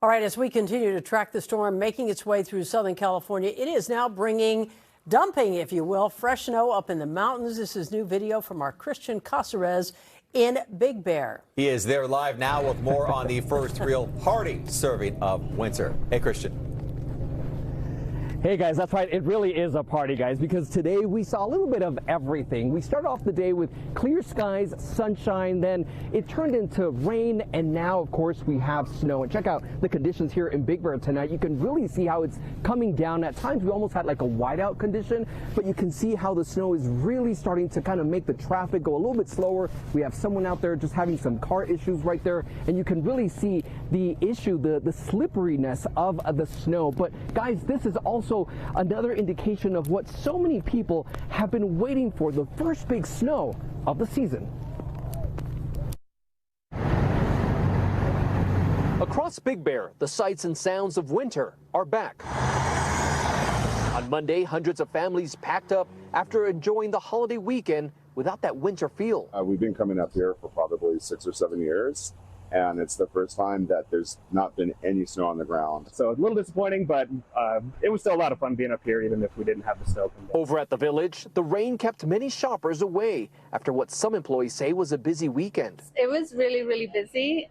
All right, as we continue to track the storm making its way through Southern California, it is now dumping, if you will, fresh snow up in the mountains. This is new video from our Christian Cázares in Big Bear. He is there live now with more on the first real hearty serving of winter. Hey, Christian. Hey guys, that's right. It really is a party, guys, because today we saw a little bit of everything. We started off the day with clear skies, sunshine, then it turned into rain, and now, of course, we have snow. And check out the conditions here in Big Bear tonight. You can really see how it's coming down. At times, we almost had like a whiteout condition, but you can see how the snow is really starting to kind of make the traffic go a little bit slower. We have someone out there just having some car issues right there, and you can really see the issue, the slipperiness of the snow. But guys, this is also another indication of what so many people have been waiting for, the first big snow of the season. Across Big Bear, the sights and sounds of winter are back. On Monday, hundreds of families packed up after enjoying the holiday weekend without that winter feel. We've been coming up here for probably 6 or 7 years, and it's the first time that there's not been any snow on the ground. So a little disappointing, but it was still a lot of fun being up here, even if we didn't have the snow. Over at the village, the rain kept many shoppers away after what some employees say was a busy weekend. It was really, really busy.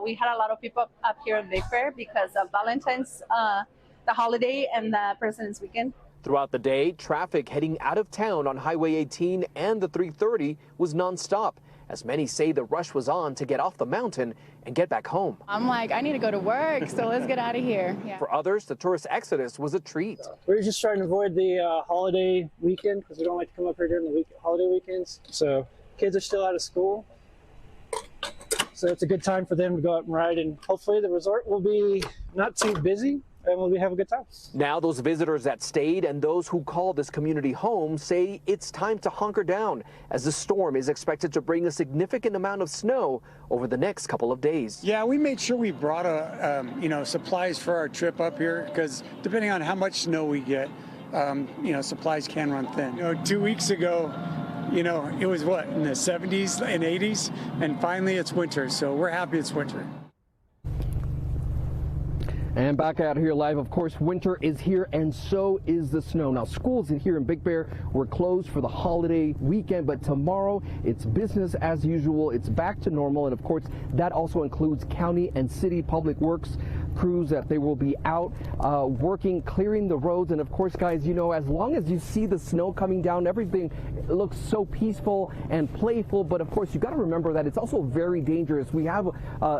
We had a lot of people up here in Big Bear because of Valentine's, the holiday, and the President's Weekend. Throughout the day, traffic heading out of town on Highway 18 and the 330 was nonstop, as many say the rush was on to get off the mountain and get back home. I'm like, I need to go to work, so let's get out of here. Yeah. For others, the tourist exodus was a treat. We're just trying to avoid the holiday weekend because we don't like to come up here during the holiday weekends. So kids are still out of school, so it's a good time for them to go out and ride, and hopefully the resort will be not too busy and we'll have a good time. Now those visitors that stayed and those who call this community home say it's time to hunker down, as the storm is expected to bring a significant amount of snow over the next couple of days. Yeah, we made sure we brought supplies for our trip up here, because depending on how much snow we get, supplies can run thin. 2 weeks ago, it was what, in the 70s and 80s, and finally it's winter, so we're happy it's winter. And back out here live, of course, winter is here and so is the snow. Now, schools here in Big Bear were closed for the holiday weekend, but tomorrow it's business as usual. It's back to normal. And of course, that also includes county and city public works crews that they will be out working, clearing the roads. And of course, guys, as long as you see the snow coming down, everything looks so peaceful and playful. But of course, you got to remember that it's also very dangerous. We have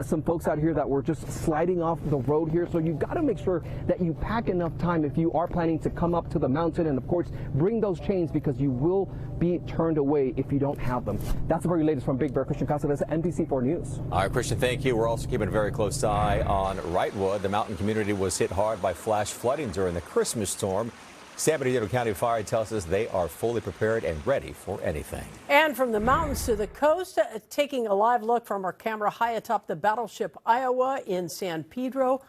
some folks out here that were just sliding off the road here. So you've got to make sure that you pack enough time if you are planning to come up to the mountain, and of course, bring those chains, because you will be turned away if you don't have them. That's the very latest from Big Bear. Christian Cázares, NBC4 News. All right, Christian, thank you. We're also keeping a very close eye on Wrightwood. The mountain community was hit hard by flash flooding during the Christmas storm. San Bernardino County Fire tells us they are fully prepared and ready for anything. And from the mountains to the coast, taking a live look from our camera high atop the battleship Iowa in San Pedro.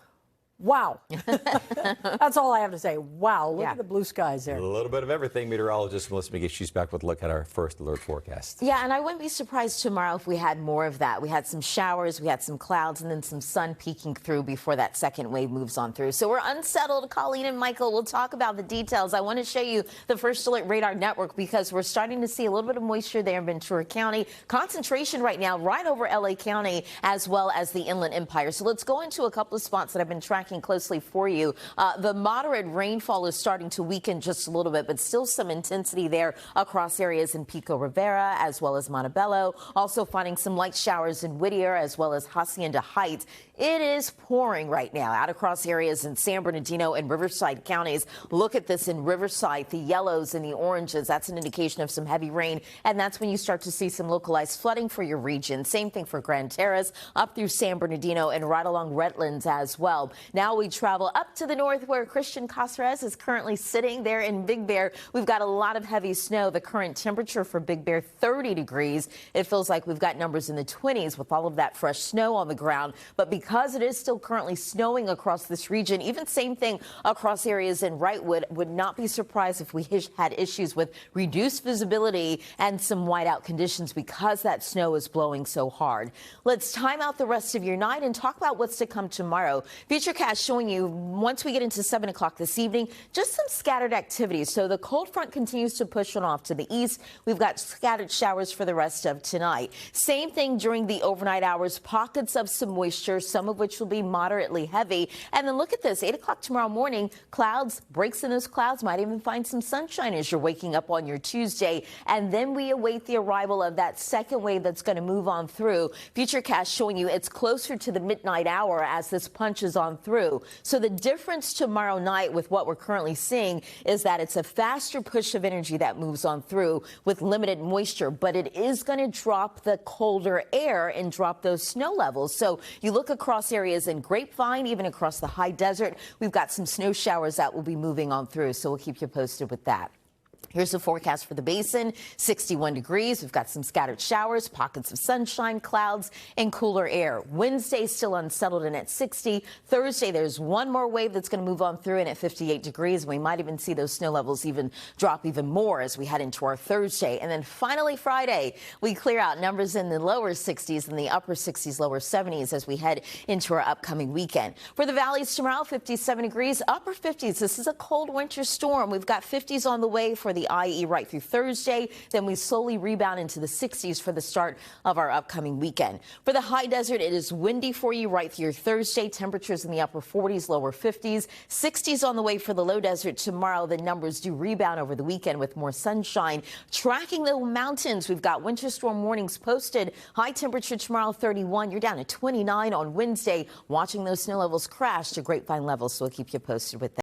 Wow. That's all I have to say. Wow. Look at the blue skies there. A little bit of everything. Meteorologist Melissa McGee, she's back with a look at our first alert forecast. Yeah, and I wouldn't be surprised tomorrow if we had more of that. We had some showers, we had some clouds, and then some sun peeking through before that second wave moves on through. So we're unsettled. Colleen and Michael will talk about the details. I want to show you the First Alert Radar Network, because we're starting to see a little bit of moisture there in Ventura County. Concentration right now right over LA County, as well as the Inland Empire. So let's go into a couple of spots that I've been tracking closely for you. The moderate rainfall is starting to weaken just a little bit, but still some intensity there across areas in Pico Rivera as well as Montebello. Also finding some light showers in Whittier as well as Hacienda Heights. It is pouring right now out across areas in San Bernardino and Riverside counties. Look at this in Riverside, the yellows and the oranges. That's an indication of some heavy rain, and that's when you start to see some localized flooding for your region. Same thing for Grand Terrace, up through San Bernardino and right along Redlands as well. Now, Now we travel up to the north where Christian Cázares is currently sitting there in Big Bear. We've got a lot of heavy snow. The current temperature for Big Bear, 30 degrees. It feels like we've got numbers in the 20s with all of that fresh snow on the ground. But because it is still currently snowing across this region, even same thing across areas in Wrightwood, would not be surprised if we had issues with reduced visibility and some whiteout conditions because that snow is blowing so hard. Let's time out the rest of your night and talk about what's to come tomorrow. Futurecast showing you once we get into 7 o'clock this evening, just some scattered activities. So the cold front continues to push on off to the east. We've got scattered showers for the rest of tonight. Same thing during the overnight hours, pockets of some moisture, some of which will be moderately heavy. And then look at this, 8 o'clock tomorrow morning, clouds, breaks in those clouds, might even find some sunshine as you're waking up on your Tuesday. And then we await the arrival of that second wave that's going to move on through. Futurecast showing you it's closer to the midnight hour as this punches on through. So the difference tomorrow night with what we're currently seeing is that it's a faster push of energy that moves on through with limited moisture, but it is going to drop the colder air and drop those snow levels. So you look across areas in Grapevine, even across the high desert, we've got some snow showers that will be moving on through. So we'll keep you posted with that. Here's the forecast for the basin, 61 degrees. We've got some scattered showers, pockets of sunshine, clouds, and cooler air. Wednesday still unsettled and at 60. Thursday, there's one more wave that's going to move on through and at 58 degrees. We might even see those snow levels even drop even more as we head into our Thursday. And then finally Friday, we clear out numbers in the lower 60s and the upper 60s, lower 70s as we head into our upcoming weekend. For the valleys tomorrow, 57 degrees, upper 50s. This is a cold winter storm. We've got 50s on the way for the IE right through Thursday. Then we slowly rebound into the 60s for the start of our upcoming weekend. For the high desert, it is windy for you right through Thursday. Temperatures in the upper 40s, lower 50s, 60s on the way for the low desert tomorrow. The numbers do rebound over the weekend with more sunshine. Tracking the mountains, we've got winter storm warnings posted. High temperature tomorrow, 31. You're down to 29 on Wednesday. Watching those snow levels crash to Grapevine levels, so we'll keep you posted with that.